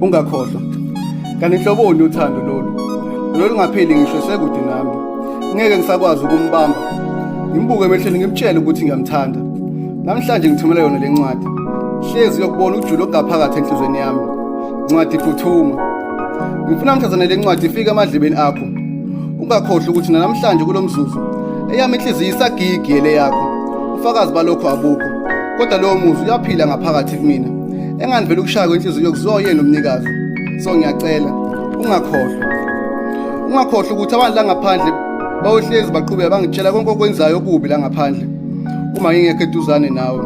Ungakhohlwa, kanti hloboni uthando lolu lungapheli ngisho sekude nami. Ngeke ngisakwazi ukumbamba, ngimbuke emehlweni ngimtshele ukuthi ngiyamthanda. Namhlanje ngithumela yona le ncwadi, hlezi yokubona ujulo ongaphakathi enhlizweni yami. Ncwadi phuthuma, ngifuna mhlazane le ncwadi ifike emadlebeni akho. Ungakhohlwa ukuthi namhlanje kulo mzuzu eyami inhliziyo isagigiyele yakho. Ufakazi balokho abukho, kodwa lowo muzi uyaphila ngaphakathi kumina. Engandivela ukushaya kwenhliziyo kuziwa yena umnikazi. So ngiyacela ungakhohlwa ukuthi abantu la ngaphandle bayohlezi baqhubeka bangitshela konke okwenzayo okubi la ngaphandle uma ngingekho eduzane nawe.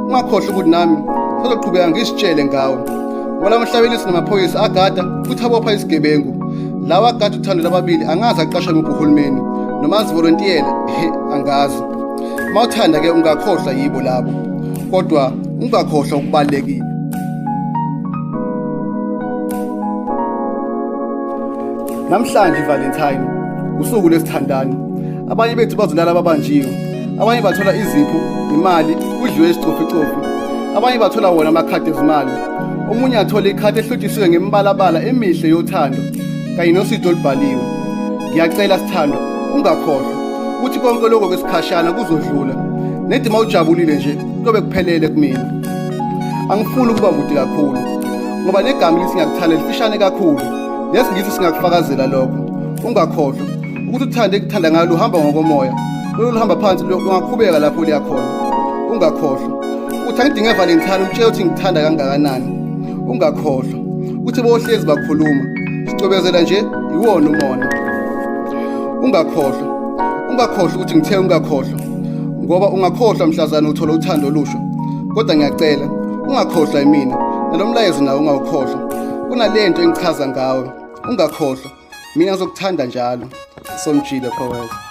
Ungakhohlwa ukuthi nami ngizoqhubeka ngisitshele ngawe. Ngoba emhlabeni sinamaphoyisa agada futhi abopha isigebengu. Lawa agada uthando lababili angazi aqashwe nguphi uhulumeni noma azivolontiyela angazi. Mawuthanda ke ungakhohlwa yibo labo, kodwa ungakhohlwa ukubalekile. Namhlanje Valentine usuku lesithandani. Abanye bethu bazolala babanjiwe, abanye bathola izipho, imali, kudliwe isitofi. Abanye bathola wona amakhadi ezimali. Omunye athola ikhadi ehlotshisiwe ngembalabala emihle yothando kanye nosito olubhaliwe. Ngiyacela sithando, ungakhohlwa ukuthi konke lokho kwesikhashana kuzodlula. Nedi mawujabulile nje kuyobe kuphelele kumina. Angifuni ukuba mude kakhulu ngoba negama lithi ngiyakuthanda lifishane kakhulu. Ngithi singakufakazela lokho. Ungakhohlwa ukuthi uthande ekuthanda ngalo uhamba ngokomoya. Lolu luhamba phansi lungaqhubeka lapho liya khona. Ungakhohlwa ukuthi angidinge Valentine utshela ukuthi ngithanda kangakanani. Ungakhohlwa ukuthi bohlezi bakhuluma sicobezela nje iwona umona. Ungakhohlwa ukuthi ngithe ungakhohlwa ngoba ungakhohlwa mhlazana uthola uthando olusha. Kodwa ngiyacela ungakhohlwa yimina nalomlayezo nawe ungawukhohlwa. Kunalento engichaza ngawe. Ungakhohlwa mina ngizokuthanda njalo. Somjile Poet.